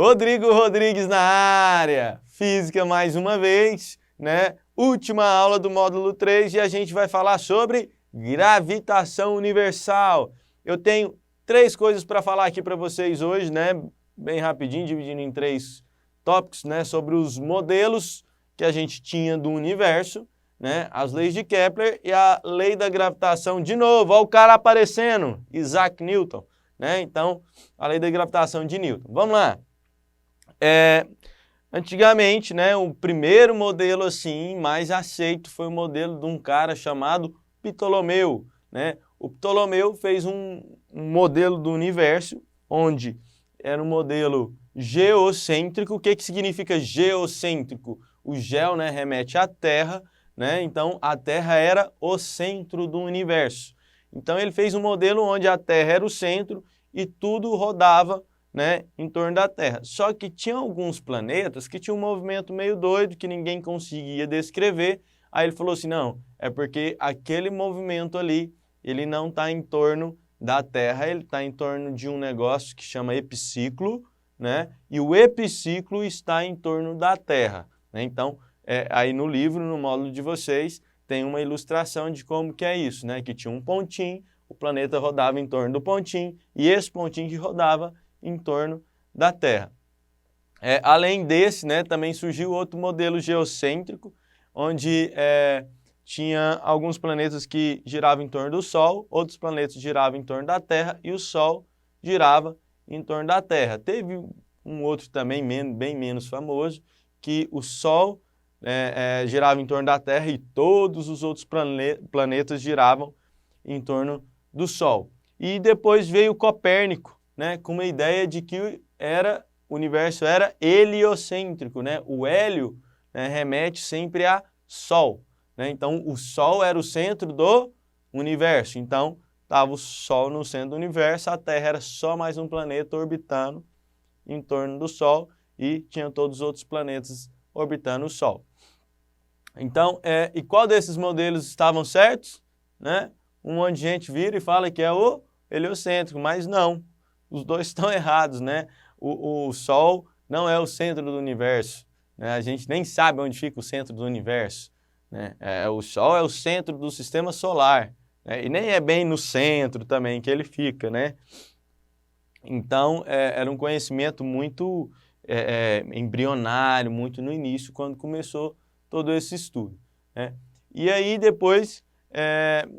Rodrigo Rodrigues na área, física mais uma vez, né? Última aula do módulo 3 e a gente vai falar sobre gravitação universal. Eu tenho 3 coisas para falar aqui para vocês hoje, né? Bem rapidinho, dividindo em 3 tópicos, né? Sobre os modelos que a gente tinha do universo, né? As leis de Kepler e a lei da gravitação. De novo, olha o cara aparecendo, Isaac Newton, né? Então, a lei da gravitação de Newton. Vamos lá. Antigamente, né, o primeiro modelo assim mais aceito foi o modelo de um cara chamado Ptolomeu, né? O Ptolomeu fez um modelo do universo onde era um modelo geocêntrico. O que significa geocêntrico? O geo, né, remete à Terra, né? Então a Terra era o centro do universo. Então ele fez um modelo onde a Terra era o centro e tudo rodava, né, em torno da Terra. Só que tinha alguns planetas que tinham um movimento meio doido que ninguém conseguia descrever. Aí ele falou assim, não, é porque aquele movimento ali, ele não está em torno da Terra, ele está em torno de um negócio que chama epiciclo, né? E o epiciclo está em torno da Terra, né? Então, aí no livro, no módulo de vocês, tem uma ilustração de como que é isso, né? Que tinha um pontinho, o planeta rodava em torno do pontinho, e esse pontinho que rodava em torno da Terra. Além desse, né, também surgiu outro modelo geocêntrico, onde tinha alguns planetas que giravam em torno do Sol, outros planetas giravam em torno da Terra e o Sol girava em torno da Terra. Teve um outro também bem menos famoso, que o Sol girava em torno da Terra e todos os outros planetas giravam em torno do Sol. E depois veio Copérnico, né, com uma ideia de que o universo era heliocêntrico, né? O hélio, né, remete sempre a Sol, né? Então o Sol era o centro do universo. Então estava o Sol no centro do universo, a Terra era só mais um planeta orbitando em torno do Sol e tinha todos os outros planetas orbitando o Sol. Então, e qual desses modelos estavam certos, né? Um monte de gente vira e fala que é o heliocêntrico, mas não. Os dois estão errados, né? O Sol não é o centro do universo, né? A gente nem sabe onde fica o centro do universo, né? O Sol é o centro do sistema solar, né? E nem é bem no centro também que ele fica, né? Então, era um conhecimento muito embrionário, muito no início, quando começou todo esse estudo, né? E aí, depois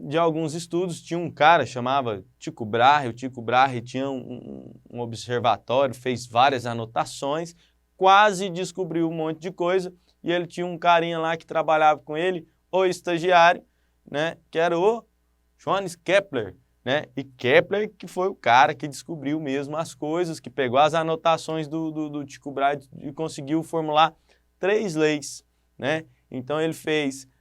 de alguns estudos, tinha um cara chamava Tycho Brahe. O Tycho Brahe tinha um observatório, fez várias anotações, quase descobriu um monte de coisa, e ele tinha um carinha lá que trabalhava com ele, o estagiário, né, que era o Johannes Kepler, né? E Kepler que foi o cara que descobriu mesmo as coisas, que pegou as anotações do Tycho Brahe e conseguiu formular 3 leis, né? Então ele fez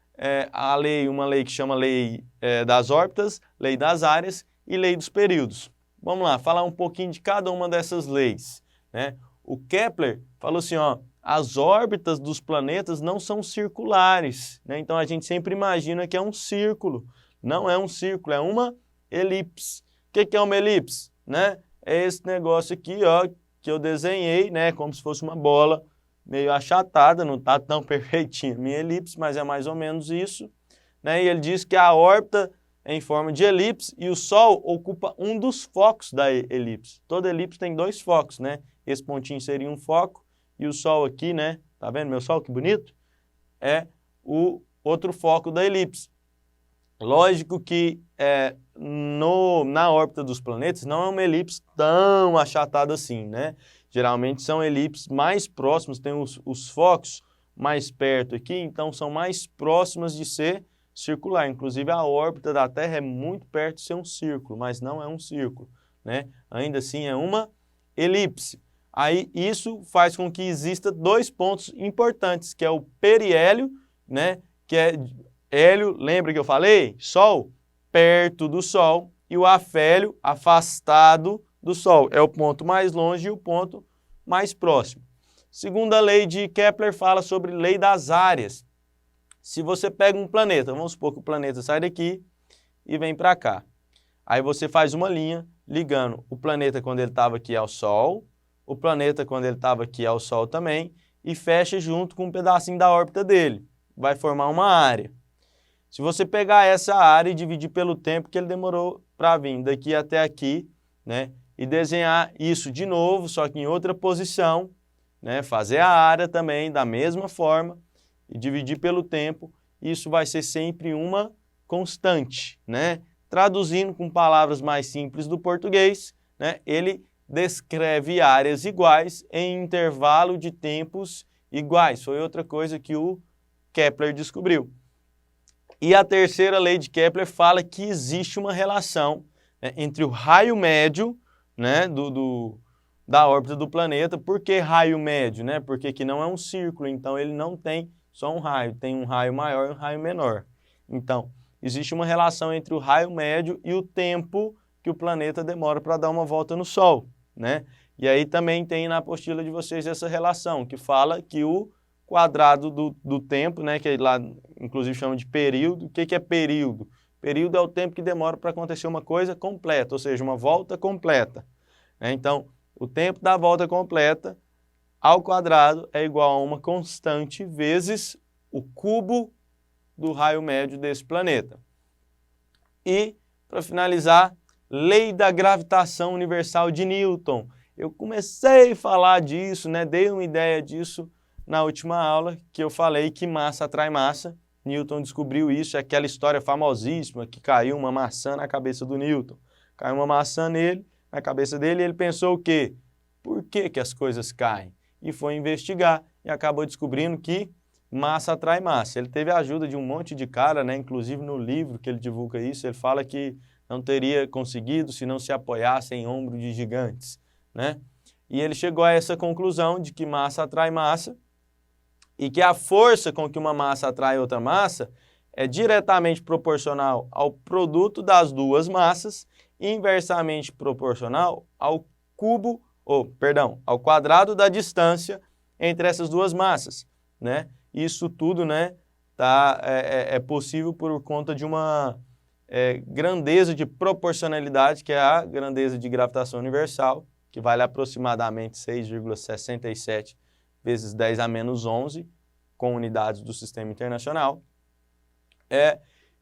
uma lei que chama lei das órbitas, lei das áreas e lei dos períodos. Vamos lá, falar um pouquinho de cada uma dessas leis, né? O Kepler falou assim, ó, as órbitas dos planetas não são circulares, né? Então a gente sempre imagina que é um círculo. Não é um círculo, é uma elipse. O que é uma elipse, né? É esse negócio aqui, ó, que eu desenhei, né, como se fosse uma bola meio achatada, não está tão perfeitinha minha elipse, mas é mais ou menos isso, né? E ele diz que a órbita é em forma de elipse e o Sol ocupa um dos focos da elipse. Toda elipse tem 2 focos, né? Esse pontinho seria um foco e o Sol aqui, né? Tá vendo meu Sol, que bonito? É o outro foco da elipse. Lógico que na órbita dos planetas não é uma elipse tão achatada assim, né? Geralmente são elipses mais próximas, tem os focos mais perto aqui, então são mais próximas de ser circular. Inclusive a órbita da Terra é muito perto de ser um círculo, mas não é um círculo, né? Ainda assim é uma elipse. Aí isso faz com que exista 2 pontos importantes, que é o periélio, né? Que é hélio, lembra que eu falei? Sol, perto do Sol, e o afélio, afastado do Sol. É o ponto mais longe e o ponto mais próximo. Segunda lei de Kepler fala sobre lei das áreas. Se você pega um planeta, vamos supor que o planeta sai daqui e vem para cá. Aí você faz uma linha ligando o planeta quando ele estava aqui ao Sol, o planeta quando ele estava aqui ao Sol também, e fecha junto com um pedacinho da órbita dele. Vai formar uma área. Se você pegar essa área e dividir pelo tempo que ele demorou para vir daqui até aqui, né, e desenhar isso de novo, só que em outra posição, né, fazer a área também da mesma forma e dividir pelo tempo, isso vai ser sempre uma constante, né? Traduzindo com palavras mais simples do português, né, ele descreve áreas iguais em intervalo de tempos iguais. Foi outra coisa que o Kepler descobriu. E a terceira lei de Kepler fala que existe uma relação, né, entre o raio médio, né, da órbita do planeta. Por que raio médio? Né? Porque aqui não é um círculo, então ele não tem só um raio, tem um raio maior e um raio menor. Então, existe uma relação entre o raio médio e o tempo que o planeta demora para dar uma volta no Sol, né? E aí também tem na apostila de vocês essa relação, que fala que o quadrado do tempo, né, que lá inclusive chama de período. O que é período? Período é o tempo que demora para acontecer uma coisa completa, ou seja, uma volta completa. Então, o tempo da volta completa ao quadrado é igual a uma constante vezes o cubo do raio médio desse planeta. E, para finalizar, lei da gravitação universal de Newton. Eu comecei a falar disso, né, dei uma ideia disso na última aula, que eu falei que massa atrai massa. Newton descobriu isso, é aquela história famosíssima que caiu uma maçã na cabeça do Newton. Caiu uma maçã na cabeça dele, e ele pensou o quê? Por que as coisas caem? E foi investigar e acabou descobrindo que massa atrai massa. Ele teve a ajuda de um monte de cara, né? Inclusive no livro que ele divulga isso, ele fala que não teria conseguido se não se apoiasse em ombro de gigantes, né? E ele chegou a essa conclusão de que massa atrai massa e que a força com que uma massa atrai outra massa é diretamente proporcional ao produto das duas massas e inversamente proporcional ao ao quadrado da distância entre essas duas massas, né? Isso tudo, né, é possível por conta de uma grandeza de proporcionalidade, que é a grandeza de gravitação universal, que vale aproximadamente 6,67 vezes 10 a menos 11, com unidades do Sistema Internacional.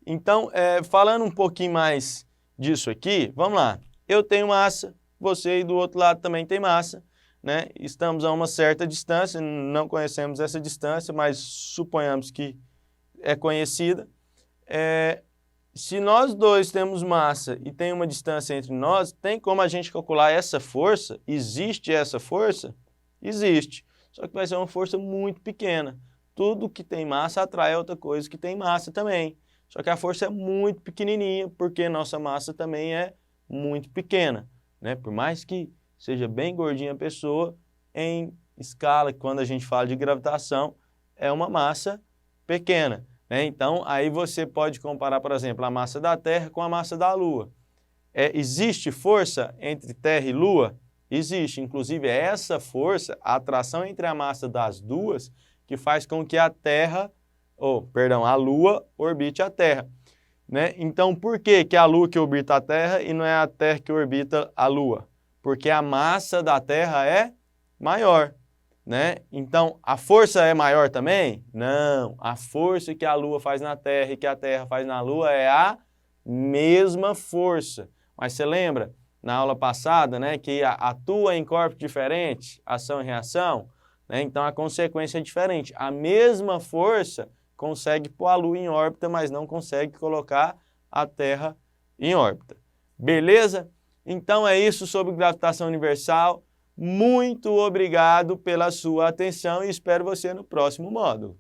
Então, falando um pouquinho mais disso aqui, vamos lá. Eu tenho massa, você aí do outro lado também tem massa, né? Estamos a uma certa distância, não conhecemos essa distância, mas suponhamos que é conhecida. Se nós dois temos massa e tem uma distância entre nós, tem como a gente calcular essa força? Existe essa força? Existe. Só que vai ser uma força muito pequena. Tudo que tem massa atrai outra coisa que tem massa também. Só que a força é muito pequenininha, porque nossa massa também é muito pequena, né? Por mais que seja bem gordinha a pessoa, em escala, quando a gente fala de gravitação, é uma massa pequena, né? Então, aí você pode comparar, por exemplo, a massa da Terra com a massa da Lua. Existe força entre Terra e Lua? Existe. Inclusive, é essa força, a atração entre a massa das duas, que faz com que a Lua orbite a Terra, né? Então, por que a Lua que orbita a Terra e não é a Terra que orbita a Lua? Porque a massa da Terra é maior, né? Então, a força é maior também? Não. A força que a Lua faz na Terra e que a Terra faz na Lua é a mesma força. Mas você lembra, na aula passada, né, que atua em corpos diferentes, ação e reação? Né? Então, a consequência é diferente. A mesma força consegue pôr a Lua em órbita, mas não consegue colocar a Terra em órbita. Beleza? Então, é isso sobre gravitação universal. Muito obrigado pela sua atenção e espero você no próximo módulo.